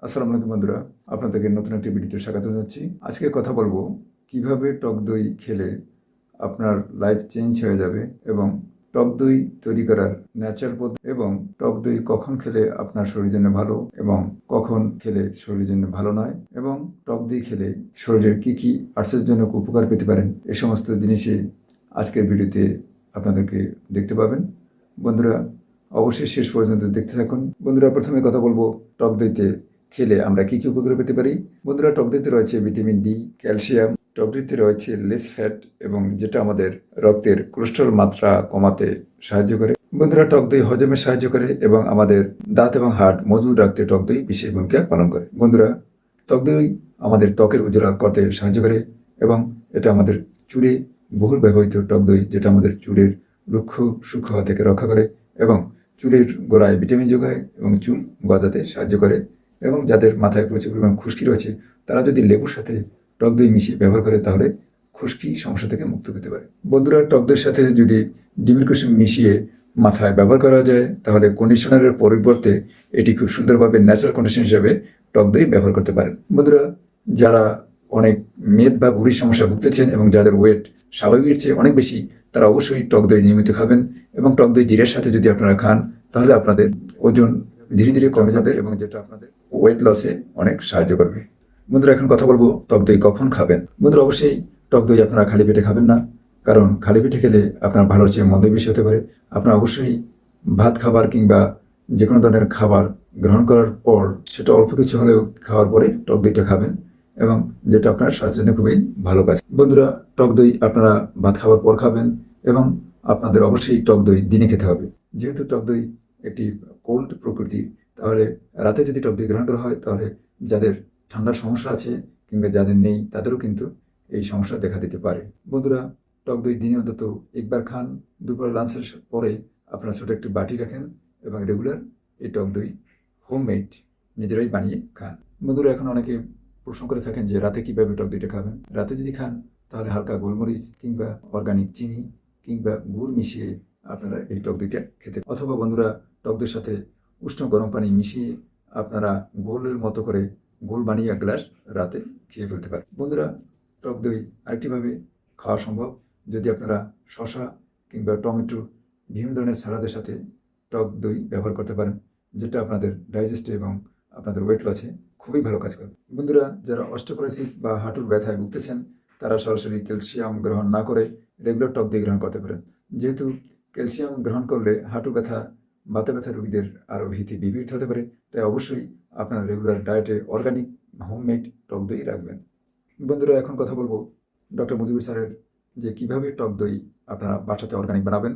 আসসালামু আলাইকুম বন্ধুরা, আপনাদেরকে নতুন একটি ভিডিওতে স্বাগত জানাচ্ছি। আজকে কথা বলবো কিভাবে টক দই খেলে আপনার লাইফ চেঞ্জ হয়ে যাবে এবং টক দই তৈরি করার ন্যাচারাল পদ্ধতি এবং টক দই কখন খেলে আপনার শরীরের জন্য ভালো এবং কখন খেলে শরীরের জন্য ভালো নয় এবং টক দই খেলে শরীরের কি কি আশ্চর্যজনক উপকার পেতে পারেন, এই সমস্ত জিনিসই আজকের ভিডিওতে আপনাদেরকে দেখতে পাবেন। বন্ধুরা অবশ্যই শেষ পর্যন্ত দেখতে থাকুন। বন্ধুরা প্রথমে কথা বলবো টক দইতে খেলে আমরা কি কি উপকার পেতে পারি। বন্ধুরা টক দইতে রয়েছে ভিটামিন ডি, ক্যালসিয়াম, টক দইতে রয়েছে লেস ফ্যাট এবং যেটা আমাদের রক্তের কোলেস্টেরল মাত্রা কমাতে সাহায্য করে। বন্ধুরা টক দই হজমে সাহায্য করে এবং আমাদের দাঁত এবং হাড় মজবুত রাখতে টক দই বিশেষ ভূমিকা পালন করে। বন্ধুরা টক দই আমাদের ত্বকের উজ্জ্বল করতে সাহায্য করে এবং এটা আমাদের চুলে বহুল ব্যবহৃত টক দই যেটা আমাদের চুলের রুক্ষ সূক্ষ্ম হওয়া থেকে রক্ষা করে এবং চুলের গোড়ায় ভিটামিন যোগায় এবং চুল গজাতে সাহায্য করে। এবং যাদের মাথায় প্রচুর পরিমাণ খুশকি রয়েছে তারা যদি লেবুর সাথে টক দই মিশিয়ে ব্যবহার করে তাহলে খুশকি সমস্যা থেকে মুক্ত পেতে পারে। বন্ধুরা টক দইয়ের সাথে যদি ডিমের কুসুম মিশিয়ে মাথায় ব্যবহার করা যায় তাহলে কন্ডিশনারের পরিবর্তে এটি খুব সুন্দরভাবে ন্যাচারাল কন্ডিশনার হিসেবে টক দই ব্যবহার করতে পারেন। বন্ধুরা যারা অনেক মেদ বা ভুঁড়ির সমস্যা ভুগতেছেন এবং যাদের ওয়েট স্বাভাবিকের চেয়ে অনেক বেশি তারা অবশ্যই টক দই নিয়মিত খাবেন এবং টক দই জিরের সাথে যদি আপনারা খান তাহলে আপনাদের ওজন ধীরে ধীরে কমে যাবে এবং যেটা আপনাদের ওয়েট লসে অনেক সাহায্য করবে। বন্ধুরা এখন কথা বলবো টক দই কখন খাবেন। বন্ধুরা অবশ্যই টক দই আপনারা খালি পেটে খাবেন না, কারণ খালি পেটে খেলে আপনার ভালোর চেয়ে মন্দ বেশি হতে পারে। আপনারা অবশ্যই ভাত খাবার কিংবা যে কোনো ধরনের খাবার গ্রহণ করার পর সেটা অল্প কিছু হলেও খাওয়ার পরে টক দইটা খাবেন এবং যেটা আপনার স্বাস্থ্যের জন্য খুবই ভালো কাজ। বন্ধুরা টক দই আপনারা ভাত খাওয়ার পর খাবেন এবং আপনাদের অবশ্যই টক দই দিনে খেতে হবে। যেহেতু টক দই একটি কোল্ড প্রকৃতির, তাহলে রাতে যদি টক দই গ্রহণ করা হয় তাহলে যাদের ঠান্ডার সমস্যা আছে কিংবা যাদের নেই তাদেরও কিন্তু এই সমস্যা দেখা দিতে পারে। বন্ধুরা টক দই দিনে অন্তত একবার খান। দুপুর লাঞ্চের পরে আপনারা ছোটো একটি বাটি রাখেন এবং রেগুলার এই টক দই হোমমেড নিজেরাই বানিয়ে খান। বন্ধুরা এখন অনেকে প্রশ্ন করে থাকেন যে রাতে কীভাবে টক দইটা খাবেন। রাতে যদি খান তাহলে হালকা গোলমরিচ কিংবা অর্গানিক চিনি কিংবা গুড় মিশিয়ে আপনারা এই টক দইটা খেতে, অথবা বন্ধুরা টক দইয়ের সাথে উষ্ণ গরম পানি মিশিয়ে আপনারা গোলের মতো করে গোল বানিয়ে এক গ্লাস রাতে খেয়ে ফেলতে পারেন। বন্ধুরা টক দই আরেকটিভাবে খাওয়া সম্ভব যদি আপনারা শসা কিংবা টমেটো বিভিন্ন ধরনের সালাদের সাথে টক দই ব্যবহার করতে পারেন, যেটা আপনাদের ডাইজেস্টে এবং আপনাদের ওয়েট লসে খুবই ভালো কাজ করবে। বন্ধুরা যারা অস্টিওপোরোসিস বা হাঁটুর ব্যথায় ভুগতেছেন তারা সরাসরি ক্যালসিয়াম গ্রহণ না করে রেগুলার টক দই গ্রহণ করতে পারেন। যেহেতু ক্যালসিয়াম গ্রহণ করলে হাঁটু ব্যথা বাতে ব্যথা রোগীদের আরও হিতে বিপরীত হতে পারে, তাই অবশ্যই আপনার রেগুলার ডায়েটে অর্গানিক হোমমেড টক দই রাখবেন। বন্ধুরা এখন কথা বলবো ডক্টর মুজিবুর স্যারের যে কীভাবে টক দই আপনারা বাসাতে অর্গানিক বানাবেন।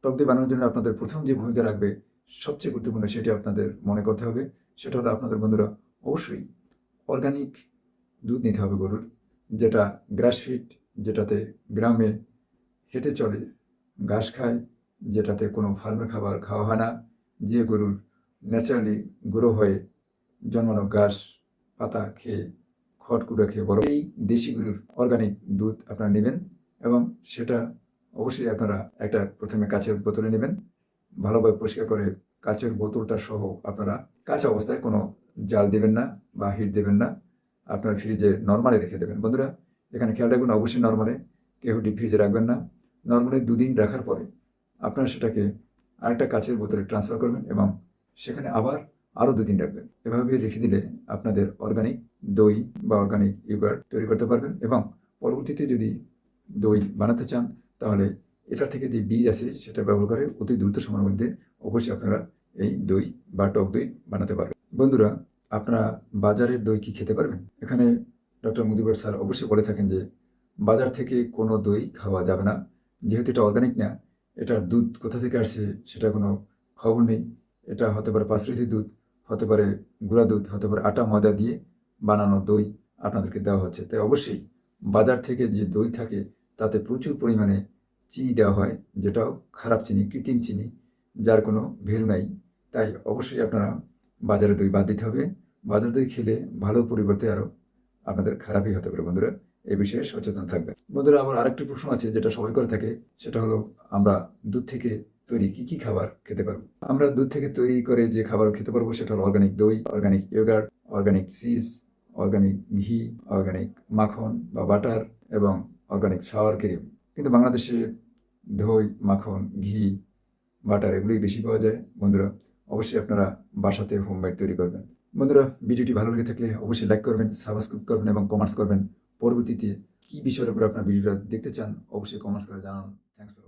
টক দই বানানোর জন্য আপনাদের প্রথম যে ভূমিকা রাখবে সবচেয়ে গুরুত্বপূর্ণ সেটি আপনাদের মনে করতে হবে, সেটা হলো আপনাদের বন্ধুরা অবশ্যই অর্গানিক দুধ নিতে হবে গরুর, যেটা গ্রাস ফিড, যেটাতে গ্রামে হেঁটে চলে, ঘাস খায়, যেটাতে কোনো ফার্মের খাবার খাওয়া হয় না, যে গরুর ন্যাচারালি গুঁড়ো হয়ে জন্মানো ঘাস পাতা খেয়ে খড়কুটো খেয়ে বড়, এই দেশি গরুর অর্গানিক দুধ আপনারা নেবেন এবং সেটা অবশ্যই আপনারা একটা প্রথমে কাচের বোতলে নেবেন। ভালোভাবে পরিষ্কার করে কাচের বোতলটা সহ আপনারা কাঁচা অবস্থায় কোনো জাল দেবেন না বা হিট দেবেন না, আপনার ফ্রিজে নর্মালে রেখে দেবেন। বন্ধুরা এখানে খেয়াল রাখবেন অবশ্যই নর্মালে, কেউ ডিপ ফ্রিজে রাখবেন না। নর্মালে 2 দিন রাখার পরে আপনারা সেটাকে আরেকটা কাচের বোতলে ট্রান্সফার করবেন এবং সেখানে আবার আরও 2 দিন রাখবেন। এভাবে রেখে দিলে আপনাদের অর্গানিক দই বা অর্গানিক ইয়োগার্ট তৈরি করতে পারবেন এবং পরবর্তীতে যদি দই বানাতে চান তাহলে এটা থেকে যে বীজ আছে সেটা ব্যবহার করে অতি দ্রুত সময়ের মধ্যে অবশ্যই আপনারা এই দই বা টক দই বানাতে পারবেন। বন্ধুরা আপনারা বাজারের দই কি খেতে পারবেন? এখানে ডক্টর মুজিবুর স্যার অবশ্যই বলে থাকেন যে বাজার থেকে কোনো দই খাওয়া যাবে না, যেহেতু এটা অর্গানিক না। এটার দুধ কোথা থেকে আসছে সেটা কোনো খবর নেই। এটা হতে পারে পাঁচরিতি দুধ, হতে পারে গুঁড়া দুধ, হতে পারে আটা ময়দা দিয়ে বানানো দই আপনাদেরকে দেওয়া হচ্ছে। তাই অবশ্যই বাজার থেকে যে দই থাকে তাতে প্রচুর পরিমাণে চিনি দেওয়া হয়, যেটাও খারাপ চিনি, কৃত্রিম চিনি, যার কোনো ভ্যালু নাই। তাই অবশ্যই আপনারা বাজারের দই বাদ দিতে হবে। বাজারের দই খেলে ভালো পরিবর্তে আরও আপনাদের খারাপই হতে পারে। বন্ধুরা এই বিষয়ে সচেতন থাকবেন। বন্ধুরা আমার আরেকটি প্রশ্ন আছে যেটা সবাই করে থাকে, সেটা হলো আমরা দুধ থেকে তৈরি কি কি খাবার খেতে পারবো? আমরা দুধ থেকে তৈরি করে যে খাবার খেতে পারবো সেটা হলো অর্গানিক দই, organic yogurt, organic cheese, organic ঘি, অর্গানিক মাখন বা বাটার এবং অর্গানিক সাওয়ার ক্রিম। কিন্তু বাংলাদেশে দই, মাখন, ঘি, বাটার এগুলোই বেশি পাওয়া যায়। বন্ধুরা, অবশ্যই আপনারা বাসাতে হোমমেড তৈরি করবেন। বন্ধুরা, ভিডিওটি ভালো লেগে থাকলে অবশ্যই লাইক করবেন, সাবস্ক্রাইব করবেন এবং কমেন্টস করবেন। পরবর্তীতে কি বিষয়ের উপর আপনার ভিডিওটা দেখতে চান অবশ্যই কমেন্টস করে জানান। Thanks for